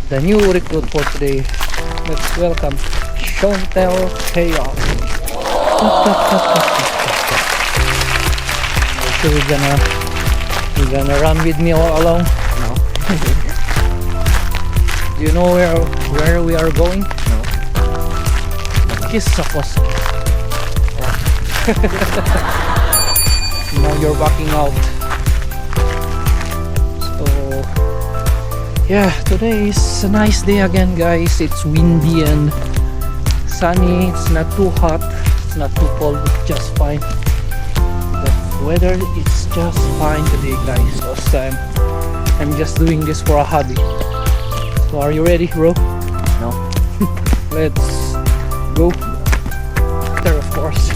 the new recruit for today. Let's welcome Chantel Chaos. So you're gonna run with me all along? No. Do you know where we are going? No. Kiss suppose. Now you're backing out. So yeah, today is a nice day again, guys. It's windy and sunny. It's not too hot, it's not too cold, it's just fine. The weather is just fine today, guys. Because I'm just doing this for a hobby. So are you ready, bro? No. Let's go. There, of course.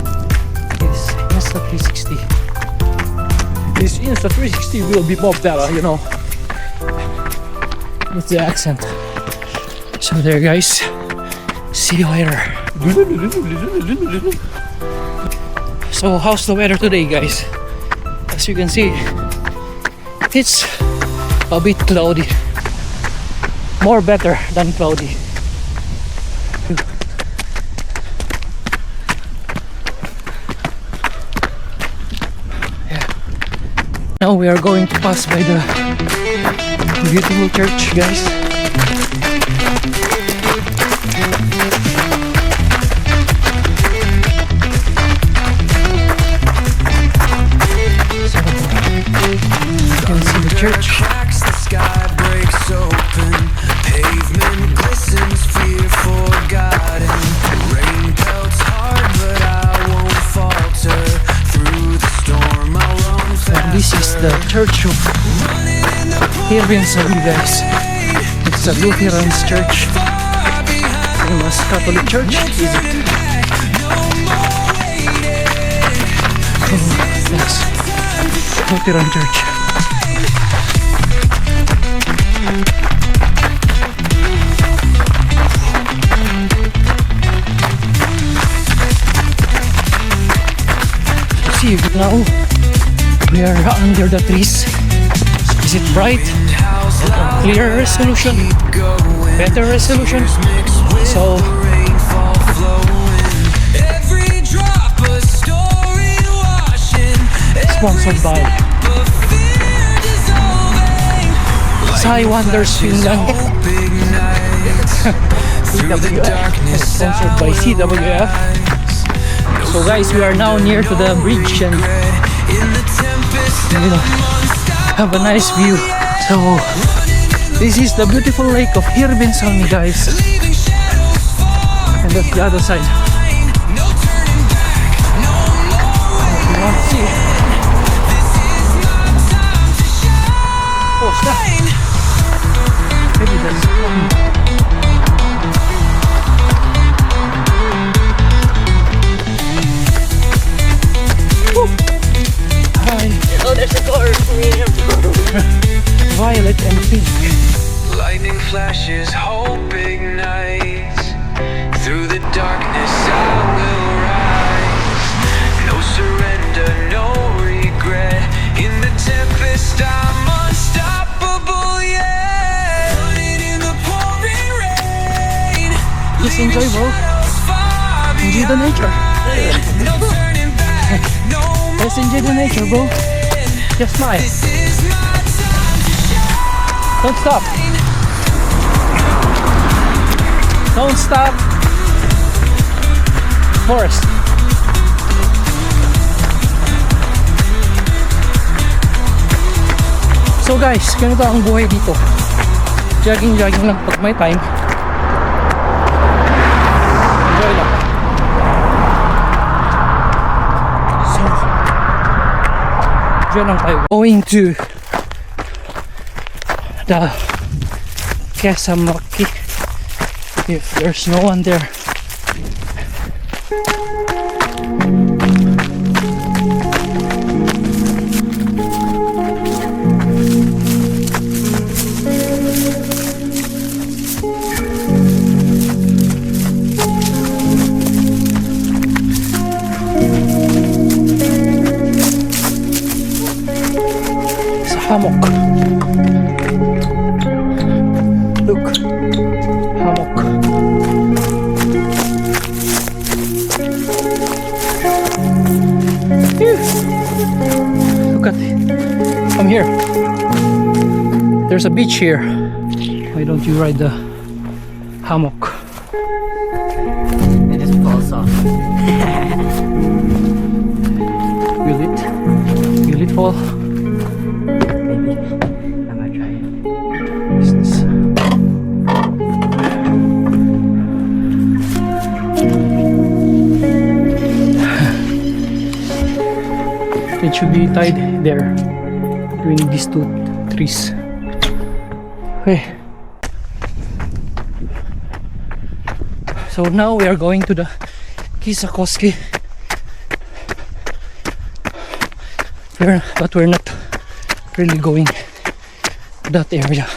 This Insta360. This Insta360 will be more better, you know. What's the accent? So there, guys. See you later. So how's the weather today, guys? As you can see, it's a bit cloudy. More better than cloudy. Yeah. Now we are going to pass by the beautiful church, guys. You can see the church. The sky breaks open, pavement glistens, fear forgotten. Rain pelts hard, but I won't falter. Through the storm, I'll run faster. And this is the church of Hirvensalmi, guys. It's a Lutheran church. Famous Catholic church, is it? Oh, yes. Lutheran church. See, now we are under the trees. Is it bright? Clear resolution? Better resolution? So sponsored by Sai Wonders Finland. CWF. Sponsored by CWF. So guys, we are now near to the bridge and have a nice view. So this is the beautiful lake of Hirvensalmi, guys. And that's the other side. You want to see? Oh, stop. Maybe that's Oh, there's a car. violet and pink. Lightning flashes, hope ignites. Through the darkness I will rise. No surrender, no regret. In the tempest I'm unstoppable, yeah. Running in the pouring rain. Just enjoy, bro. Enjoy the nature. No turning back, no more. Let's enjoy the nature, bro. Just smile. This is my time to shine. Don't stop. Don't stop. Forest. So guys, ganito ang buhay dito. Jogging lang pag may time. Enjoy lang. So, dyan lang tayo. Going to the Kesamaki if there's no one there. Sa hammock. Look. hammock. Phew. Look at it. Come here. There's a beach here. Why don't you ride the hammock? It just falls off. Will it fall? Maybe. I'm gonna try it. Is this? It should be tied there between these two trees. Okay. So now we are going to the Kisakoski. But we're not really going to that area.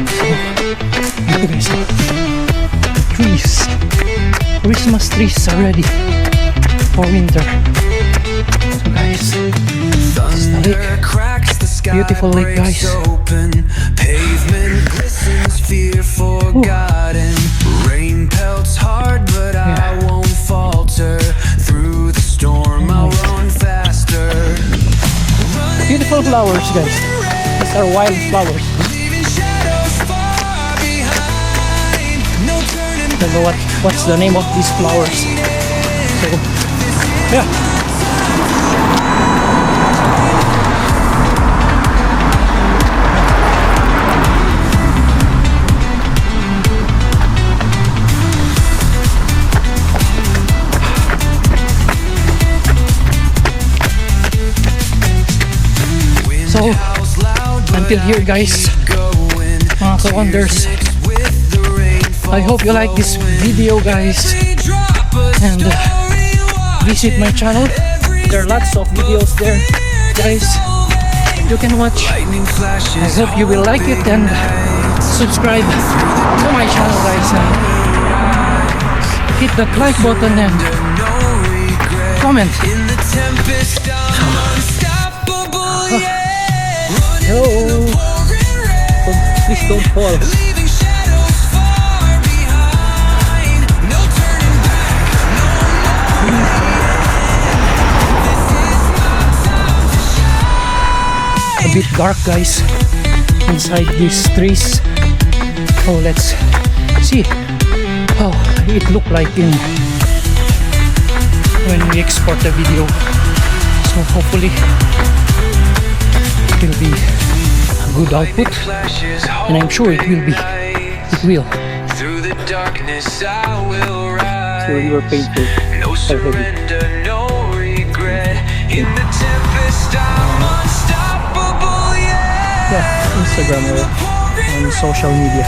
So, look guys, trees, Christmas trees are ready for winter. So guys, this is the lake. Beautiful lake, guys. Pavement glistens, fear forgotten. Rain pelts hard, but I won't falter. Through the storm, I'll run faster. Beautiful flowers, guys. These are wild flowers. Leaving shadows far behind. No turning I don't know what's the name of these flowers. So, yeah. So, until here guys, mga ka-wonders, I hope you like this video guys, and visit my channel. There are lots of videos there guys you can watch. I hope you will like it and subscribe to my channel guys, and hit that like button and comment. No! Please don't fall. leaving shadows far behind. No turning back, no more. This is my time to shine. A bit dark guys inside these trees. Oh, let's see how it look like in when we export the video. So hopefully it will be a good output, and I'm sure it will be. It will. Through the darkness I will ride. So you are painful. No surrender, no regret. In the tempest I'm unstoppable, yeah. Yeah, Instagram or on social media.